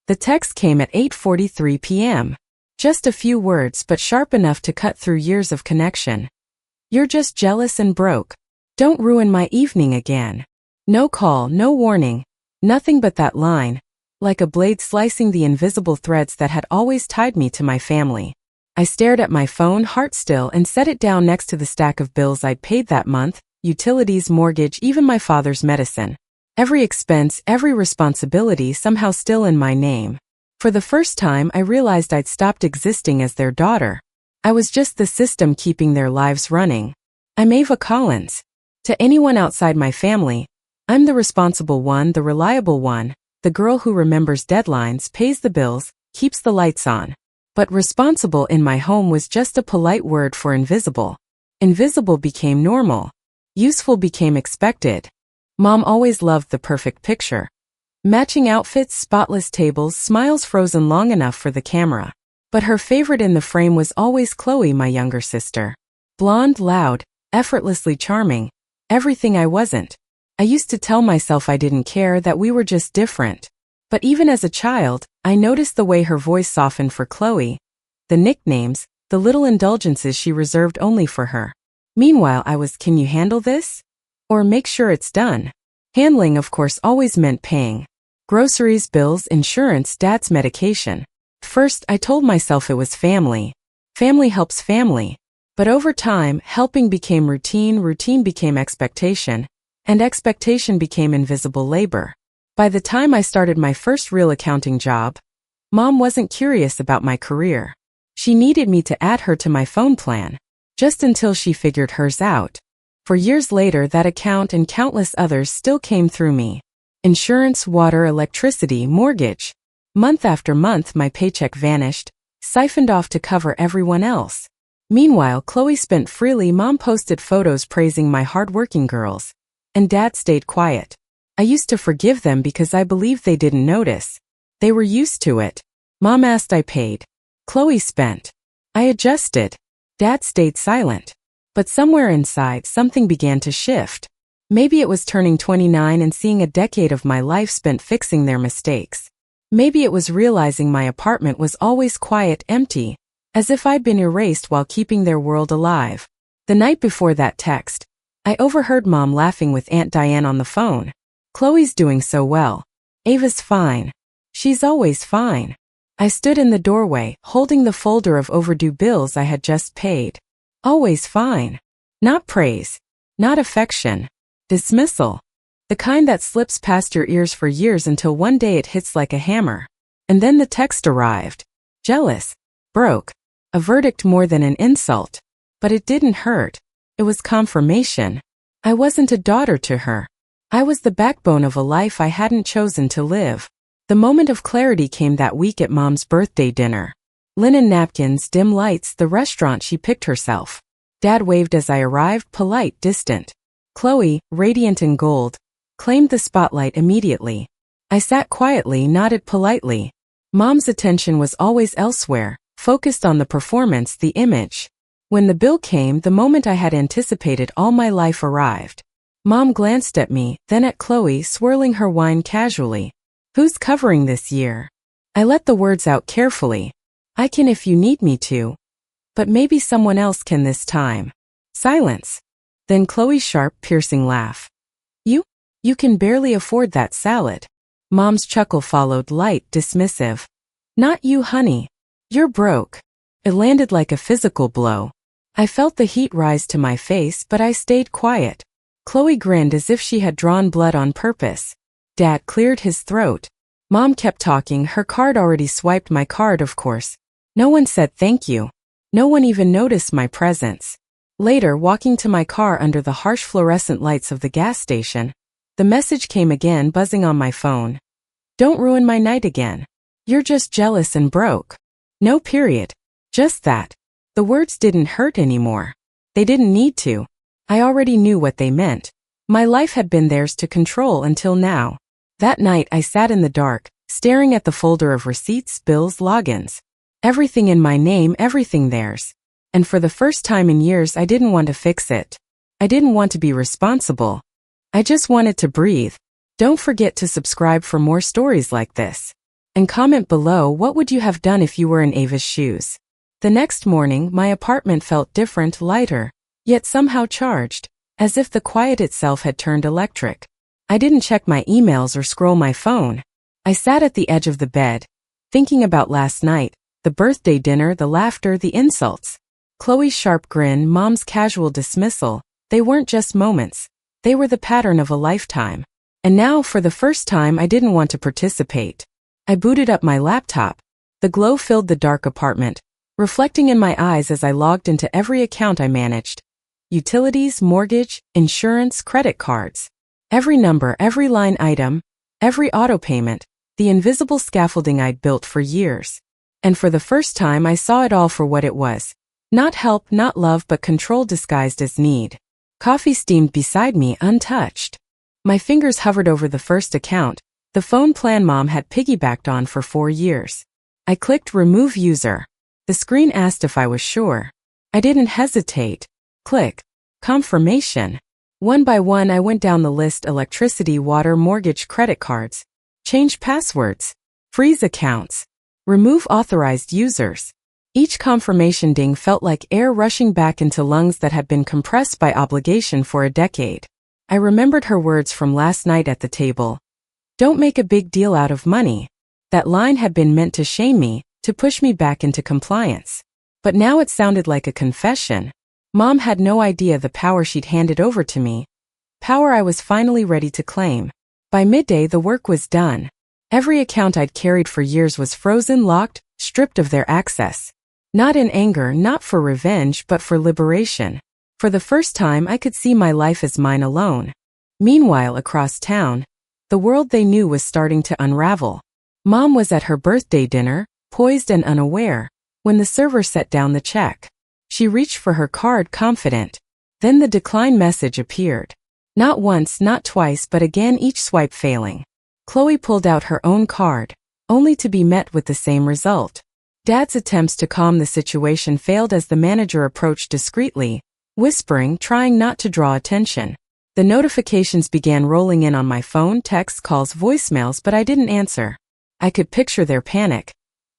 The text came at 8:43 p.m. Just a few words but sharp enough to cut through years of connection. You're just jealous and broke. Don't ruin my evening again. No call, no warning. Nothing but that line, like a blade slicing the invisible threads that had always tied me to my family. I stared at my phone, heart still, and set it down next to the stack of bills I'd paid that month, utilities, mortgage, even my father's medicine. Every expense, every responsibility somehow still in my name. For the first time, I realized I'd stopped existing as their daughter. I was just the system keeping their lives running. I'm Ava Collins. To anyone outside my family, I'm the responsible one, the reliable one, the girl who remembers deadlines, pays the bills, keeps the lights on. But responsible in my home was just a polite word for invisible. Invisible became normal. Useful became expected. Mom always loved the perfect picture. Matching outfits, spotless tables, smiles frozen long enough for the camera. But her favorite in the frame was always Chloe, my younger sister. Blonde, loud, effortlessly charming. Everything I wasn't. I used to tell myself I didn't care, that we were just different. But even as a child, I noticed the way her voice softened for Chloe. The nicknames, the little indulgences she reserved only for her. Meanwhile, I was, can you handle this? Or make sure it's done. Handling, of course, always meant paying. Groceries, bills, insurance, dad's medication. First, I told myself it was family. Family helps family. But over time, helping became routine, routine became expectation, and expectation became invisible labor. By the time I started my first real accounting job, Mom wasn't curious about my career. She needed me to add her to my phone plan, just until she figured hers out. For years later, that account and countless others still came through me. Insurance, water, electricity, mortgage. Month after month, my paycheck vanished, siphoned off to cover everyone else. Meanwhile, Chloe spent freely. Mom posted photos praising my hardworking girls, and Dad stayed quiet. I used to forgive them because I believed they didn't notice. They were used to it. Mom asked, I paid. Chloe spent. I adjusted. Dad stayed silent. But somewhere inside, something began to shift. Maybe it was turning 29 and seeing a decade of my life spent fixing their mistakes. Maybe it was realizing my apartment was always quiet, empty, as if I'd been erased while keeping their world alive. The night before that text, I overheard Mom laughing with Aunt Diane on the phone. Chloe's doing so well. Ava's fine. She's always fine. I stood in the doorway, holding the folder of overdue bills I had just paid. Always fine. Not praise. Not affection. Dismissal. The kind that slips past your ears for years until one day it hits like a hammer. And then the text arrived. Jealous. Broke. A verdict more than an insult. But it didn't hurt. It was confirmation. I wasn't a daughter to her. I was the backbone of a life I hadn't chosen to live. The moment of clarity came that week at Mom's birthday dinner. Linen napkins, dim lights, the restaurant she picked herself. Dad waved as I arrived, polite, distant. Chloe, radiant in gold, claimed the spotlight immediately. I sat quietly, nodded politely. Mom's attention was always elsewhere, focused on the performance, the image. When the bill came, the moment I had anticipated all my life arrived. Mom glanced at me, then at Chloe, swirling her wine casually. Who's covering this year? I let the words out carefully. I can if you need me to. But maybe someone else can this time. Silence. Then Chloe's sharp, piercing laugh. You can barely afford that salad. Mom's chuckle followed, light, dismissive. Not you, honey. You're broke. It landed like a physical blow. I felt the heat rise to my face, but I stayed quiet. Chloe grinned as if she had drawn blood on purpose. Dad cleared his throat. Mom kept talking, her card already swiped, my card, of course. No one said thank you. No one even noticed my presence. Later, walking to my car under the harsh fluorescent lights of the gas station, the message came again, buzzing on my phone. Don't ruin my night again. You're just jealous and broke. No period. Just that. The words didn't hurt anymore. They didn't need to. I already knew what they meant. My life had been theirs to control until now. That night I sat in the dark, staring at the folder of receipts, bills, logins. Everything in my name, everything theirs. And for the first time in years I didn't want to fix it. I didn't want to be responsible. I just wanted to breathe. Don't forget to subscribe for more stories like this. And comment below, what would you have done if you were in Ava's shoes? The next morning, my apartment felt different, lighter, yet somehow charged, as if the quiet itself had turned electric. I didn't check my emails or scroll my phone. I sat at the edge of the bed, thinking about last night, the birthday dinner, the laughter, the insults. Chloe's sharp grin, Mom's casual dismissal, they weren't just moments. They were the pattern of a lifetime. And now, for the first time, I didn't want to participate. I booted up my laptop. The glow filled the dark apartment, reflecting in my eyes as I logged into every account I managed. Utilities, mortgage, insurance, credit cards. Every number, every line item, every auto payment, the invisible scaffolding I'd built for years. And for the first time, I saw it all for what it was. Not help, not love, but control disguised as need. Coffee steamed beside me, untouched. My fingers hovered over the first account, the phone plan Mom had piggybacked on for 4 years. I clicked Remove User. The screen asked if I was sure. I didn't hesitate. Click. Confirmation. One by one, I went down the list: electricity, water, mortgage, credit cards. Change passwords. Freeze accounts. Remove authorized users. Each confirmation ding felt like air rushing back into lungs that had been compressed by obligation for a decade. I remembered her words from last night at the table. Don't make a big deal out of money. That line had been meant to shame me, to push me back into compliance. But now it sounded like a confession. Mom had no idea the power she'd handed over to me. Power I was finally ready to claim. By midday, the work was done. Every account I'd carried for years was frozen, locked, stripped of their access. Not in anger, not for revenge, but for liberation. For the first time, I could see my life as mine alone. Meanwhile, across town, the world they knew was starting to unravel. Mom was at her birthday dinner, poised and unaware, when the server set down the check. She reached for her card, confident. Then the decline message appeared. Not once, not twice, but again, each swipe failing. Chloe pulled out her own card, only to be met with the same result. Dad's attempts to calm the situation failed as the manager approached discreetly, whispering, trying not to draw attention. The notifications began rolling in on my phone, texts, calls, voicemails, but I didn't answer. I could picture their panic.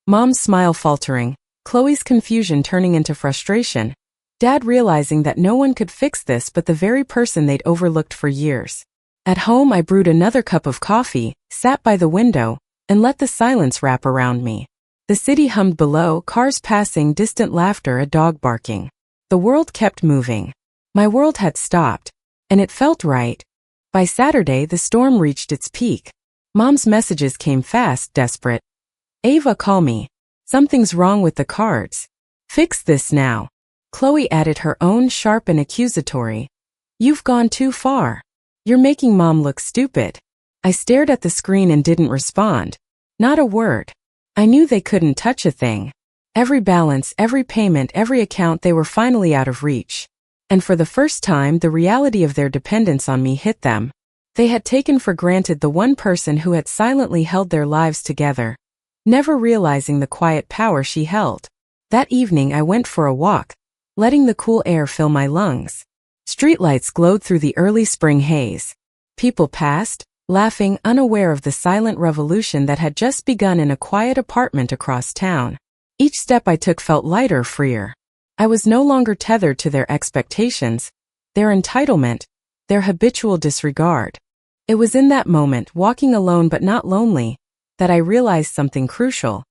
Mom's smile faltering, Chloe's confusion turning into frustration, Dad realizing that no one could fix this but the very person they'd overlooked for years. At home, I brewed another cup of coffee, sat by the window, and let the silence wrap around me. The city hummed below, cars passing, distant laughter, a dog barking. The world kept moving. My world had stopped, and it felt right. By Saturday, the storm reached its peak. Mom's messages came fast, desperate. Ava, call me. Something's wrong with the cards. Fix this now. Chloe added her own, sharp and accusatory. You've gone too far. You're making Mom look stupid. I stared at the screen and didn't respond. Not a word. I knew they couldn't touch a thing. Every balance, every payment, every account, they were finally out of reach. And for the first time, the reality of their dependence on me hit them. They had taken for granted the one person who had silently held their lives together, never realizing the quiet power she held. That evening, I went for a walk, letting the cool air fill my lungs. Streetlights glowed through the early spring haze. People passed, laughing, unaware of the silent revolution that had just begun in a quiet apartment across town. Each step I took felt lighter, freer. I was no longer tethered to their expectations, their entitlement, their habitual disregard. It was in that moment, walking alone but not lonely, that I realized something crucial.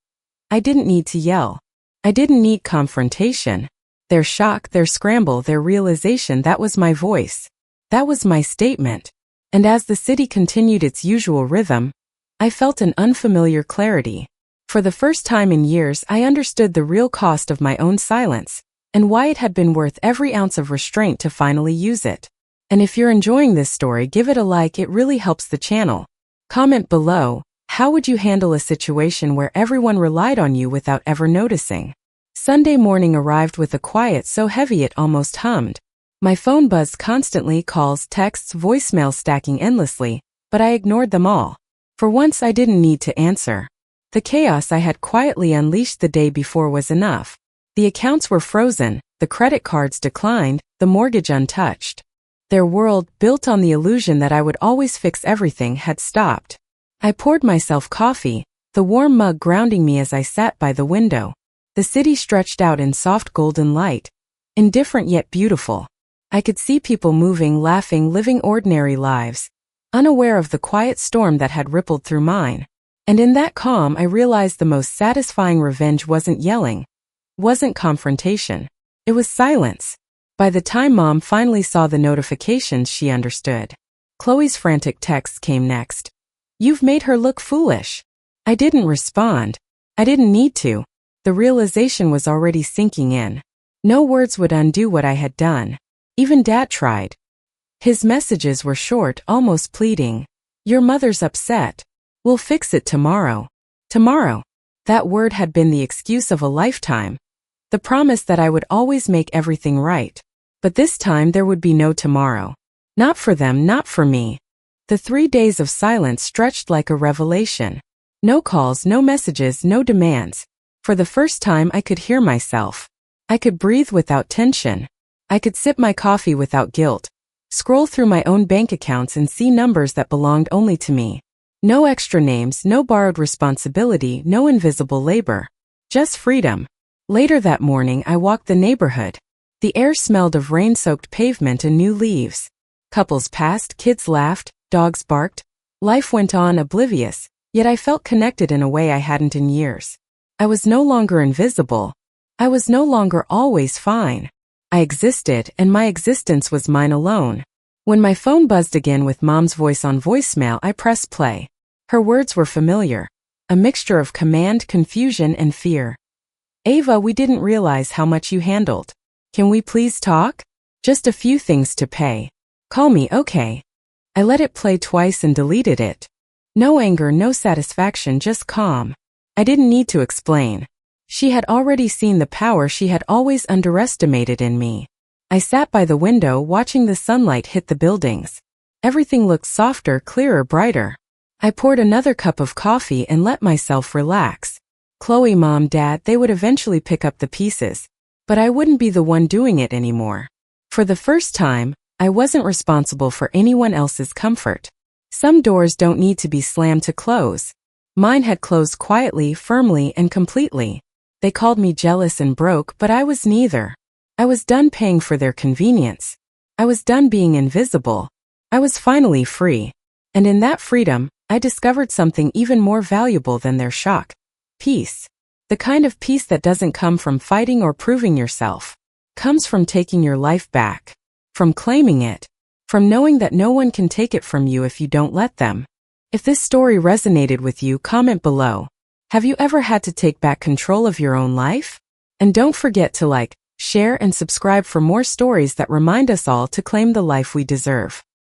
I didn't need to yell. I didn't need confrontation. Their shock, their scramble, their realization, that was my voice. That was my statement. And as the city continued its usual rhythm, I felt an unfamiliar clarity. For the first time in years, I understood the real cost of my own silence, and why it had been worth every ounce of restraint to finally use it. And if you're enjoying this story, give it a like, it really helps the channel. Comment below, how would you handle a situation where everyone relied on you without ever noticing? Sunday morning arrived with a quiet so heavy it almost hummed. My phone buzzed constantly, calls, texts, voicemails stacking endlessly, but I ignored them all. For once, I didn't need to answer. The chaos I had quietly unleashed the day before was enough. The accounts were frozen, the credit cards declined, the mortgage untouched. Their world, built on the illusion that I would always fix everything, had stopped. I poured myself coffee, the warm mug grounding me as I sat by the window. The city stretched out in soft golden light, indifferent yet beautiful. I could see people moving, laughing, living ordinary lives, unaware of the quiet storm that had rippled through mine. And in that calm, I realized the most satisfying revenge wasn't yelling, wasn't confrontation. It was silence. By the time Mom finally saw the notifications, she understood. Chloe's frantic text came next. "You've made her look foolish." I didn't respond. I didn't need to. The realization was already sinking in. No words would undo what I had done. Even Dad tried. His messages were short, almost pleading. "Your mother's upset. We'll fix it tomorrow." Tomorrow. That word had been the excuse of a lifetime. The promise that I would always make everything right. But this time there would be no tomorrow. Not for them, not for me. The 3 days of silence stretched like a revelation. No calls, no messages, no demands. For the first time I could hear myself. I could breathe without tension. I could sip my coffee without guilt. Scroll through my own bank accounts and see numbers that belonged only to me. No extra names, no borrowed responsibility, no invisible labor. Just freedom. Later that morning I walked the neighborhood. The air smelled of rain-soaked pavement and new leaves. Couples passed, kids laughed, dogs barked. Life went on oblivious, yet I felt connected in a way I hadn't in years. I was no longer invisible. I was no longer always fine. I existed, and my existence was mine alone. When my phone buzzed again with Mom's voice on voicemail, I pressed play. Her words were familiar. A mixture of command, confusion, and fear. "Ava, we didn't realize how much you handled. Can we please talk? Just a few things to pay. Call me, okay?" I let it play twice and deleted it. No anger, no satisfaction, just calm. I didn't need to explain. She had already seen the power she had always underestimated in me. I sat by the window watching the sunlight hit the buildings. Everything looked softer, clearer, brighter. I poured another cup of coffee and let myself relax. Chloe, Mom, Dad, they would eventually pick up the pieces. But I wouldn't be the one doing it anymore. For the first time, I wasn't responsible for anyone else's comfort. Some doors don't need to be slammed to close. Mine had closed quietly, firmly, and completely. They called me jealous and broke, but I was neither. I was done paying for their convenience. I was done being invisible. I was finally free. And in that freedom, I discovered something even more valuable than their shock. Peace. The kind of peace that doesn't come from fighting or proving yourself. Comes from taking your life back. From claiming it. From knowing that no one can take it from you if you don't let them. If this story resonated with you, comment below. Have you ever had to take back control of your own life? And don't forget to like, share, and subscribe for more stories that remind us all to claim the life we deserve.